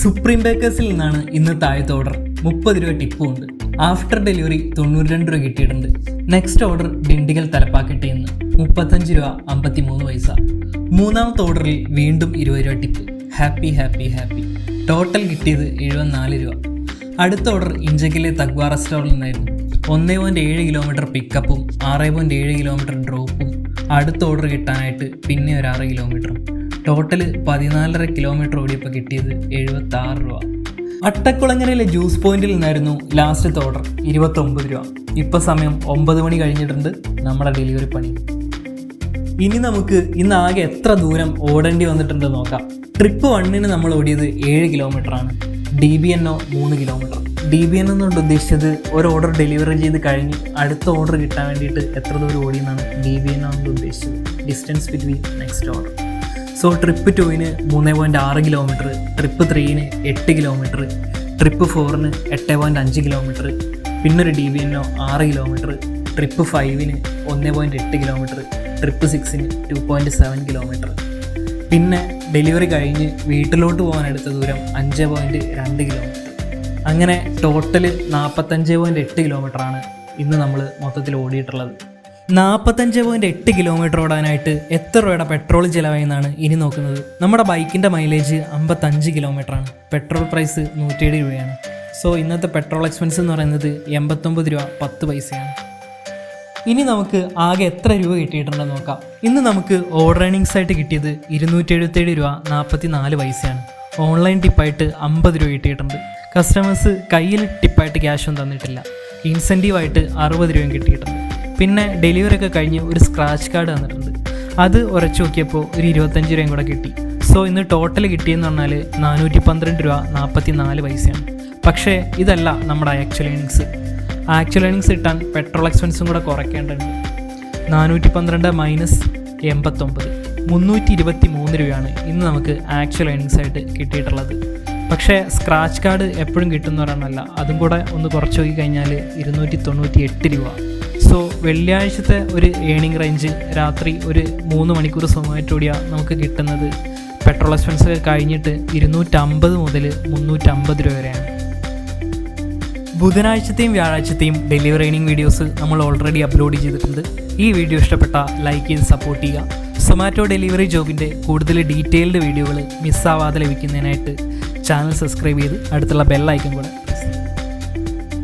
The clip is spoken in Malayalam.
സുപ്രീം ബേക്കേഴ്സിൽ നിന്നാണ് ഇന്ന് താഴത്തെ ഓർഡർ. 30 രൂപ ടിപ്പും ഉണ്ട്. ആഫ്റ്റർ ഡെലിവറി 92 രൂപ കിട്ടിയിട്ടുണ്ട്. നെക്സ്റ്റ് ഓർഡർ ഡിണ്ടിഗൽ തലപ്പാക്കട്ടിയിൽ നിന്ന് 35 രൂപ 53 പൈസ. മൂന്നാമത്തെ ഓർഡറിൽ വീണ്ടും 20 രൂപ tip. Happy happy happy. Total കിട്ടിയത് 74 രൂപ. അടുത്ത ഓർഡർ ഇഞ്ചക്കിലെ തഗ്വാ റെസ്റ്റോറൻറ്റിൽ നിന്നായിരുന്നു. 1.7 കിലോമീറ്റർ പിക്കപ്പും 6.7 കിലോമീറ്റർ ഡ്രോപ്പും. അടുത്ത ഓർഡർ കിട്ടാനായിട്ട് പിന്നെ ഒരു 6 കിലോമീറ്ററും. ടോട്ടൽ 14.5 കിലോമീറ്റർ ഓടിയപ്പോൾ കിട്ടിയത് 76 രൂപ. അട്ടക്കുളങ്ങരയിലെ ജ്യൂസ് പോയിന്റിൽ നിന്നായിരുന്നു ലാസ്റ്റത്തെ ഓർഡർ. 29 രൂപ. ഇപ്പോൾ സമയം 9 മണി കഴിഞ്ഞിട്ടുണ്ട്. നമ്മുടെ ഡെലിവറി പണി. ഇനി നമുക്ക് ഇന്ന് ആകെ എത്ര ദൂരം ഓടേണ്ടി വന്നിട്ടുണ്ടെന്ന് നോക്കാം. ട്രിപ്പ് 1 നമ്മൾ ഓടിയത് 7 കിലോമീറ്ററാണ്. DBNO 3 kilometre. DBN എന്നുകൊണ്ട് ഉദ്ദേശിച്ചത് ഒരു ഓർഡർ ഡെലിവറി ചെയ്ത് കഴിഞ്ഞ് അടുത്ത ഓർഡർ കിട്ടാൻ വേണ്ടിയിട്ട് എത്ര ദൂരം ഓടിയെന്നാണ് DBN കൊണ്ട് ഉദ്ദേശിച്ചത്. Distance between next order. So trip 2 3.6 kilometre, trip 3 8 kilometre, trip 4 8.5 kilometre, പിന്നൊരു DBNO 6 kilometre, trip 5 1.8 kilometre, trip 6 2.7 kilometre. പിന്നെ ഡെലിവറി കഴിഞ്ഞ് വീട്ടിലോട്ട് പോകാൻ എടുത്ത ദൂരം 5.2 കിലോമീറ്റർ. അങ്ങനെ ടോട്ടൽ 45.8 കിലോമീറ്ററാണ് ഇന്ന് നമ്മൾ മൊത്തത്തിൽ ഓടിയിട്ടുള്ളത്. 45.8 കിലോമീറ്റർ ഓടാനായിട്ട് എത്ര രൂപയുടെ പെട്രോൾ ചിലവായി എന്നാണ് ഇനി നോക്കുന്നത്. നമ്മുടെ ബൈക്കിൻ്റെ മൈലേജ് 55 കിലോമീറ്ററാണ്. പെട്രോൾ പ്രൈസ് 107 രൂപയാണ്. സോ ഇന്നത്തെ പെട്രോൾ എക്സ്പെൻസ് എന്ന് പറയുന്നത് 89 രൂപ 10 പൈസയാണ്. ഇനി നമുക്ക് ആകെ എത്ര രൂപ കിട്ടിയിട്ടുണ്ടെന്ന് നോക്കാം. ഇന്ന് നമുക്ക് ഓർഡർ ഏണിങ്സ് ആയിട്ട് കിട്ടിയത് 277 രൂപ 44 പൈസയാണ്. ഓൺലൈൻ ടിപ്പായിട്ട് 50 രൂപ കിട്ടിയിട്ടുണ്ട്. കസ്റ്റമേഴ്സ് കയ്യിൽ ടിപ്പായിട്ട് ക്യാഷൊന്നും തന്നിട്ടില്ല. ഇൻസെൻറ്റീവായിട്ട് 60 രൂപയും കിട്ടിയിട്ടുണ്ട്. പിന്നെ ഡെലിവറി ഒക്കെ കഴിഞ്ഞ് ഒരു സ്ക്രാച്ച് കാർഡ് തന്നിട്ടുണ്ട്. അത് ഉരച്ചു നോക്കിയപ്പോൾ ഒരു 25 രൂപയും കൂടെ കിട്ടി. സോ ഇന്ന് ടോട്ടൽ കിട്ടിയെന്ന് പറഞ്ഞാൽ 412 രൂപ 44 പൈസയാണ്. പക്ഷേ ഇതല്ല നമ്മുടെ ആക്ച്വൽ ഏണിങ്സ്. ആക്ച്വൽ ഏണിങ്സ് കിട്ടാൻ പെട്രോൾ എക്സ്പെൻസും കൂടെ കുറയ്ക്കേണ്ടതുണ്ട്. 412 മൈനസ് 89 323 രൂപയാണ് ഇന്ന് നമുക്ക് ആക്ച്വൽ ഏണിങ്സ് ആയിട്ട് കിട്ടിയിട്ടുള്ളത്. പക്ഷേ സ്ക്രാച്ച് കാർഡ് എപ്പോഴും കിട്ടുന്ന ഒരെണ്ണമല്ല. അതും കൂടെ ഒന്ന് കുറച്ച് നോക്കി കഴിഞ്ഞാൽ 298 രൂപ. സോ വെള്ളിയാഴ്ചത്തെ ഒരു ഏണിംഗ് റേഞ്ച് രാത്രി ഒരു 3 മണിക്കൂർ സമയമായിട്ട് ഓടിയാൽ നമുക്ക് കിട്ടുന്നത് പെട്രോൾ എക്സ്പെൻസ് ഒക്കെ കഴിഞ്ഞിട്ട് 250 മുതൽ 350 രൂപ വരെയാണ്. ബുധനാഴ്ചത്തെയും വ്യാഴാഴ്ചത്തെയും ഡെലിവറി ഏണിംഗ് വീഡിയോസ് നമ്മൾ ഓൾറെഡി അപ്ലോഡ് ചെയ്തിട്ടുണ്ട്. ഈ വീഡിയോ ഇഷ്ടപ്പെട്ടാൽ ലൈക്ക് ചെയ്ത് സപ്പോർട്ട് ചെയ്യുക. സൊമാറ്റോ ഡെലിവറി ജോബിൻ്റെ കൂടുതൽ ഡീറ്റെയിൽഡ് വീഡിയോകൾ മിസ്സാവാതെ ലഭിക്കുന്നതിനായിട്ട് ചാനൽ സബ്സ്ക്രൈബ് ചെയ്ത് അടുത്തുള്ള ബെൽ ഐക്കൺ കൂടെ പ്രസ് ചെയ്യുക.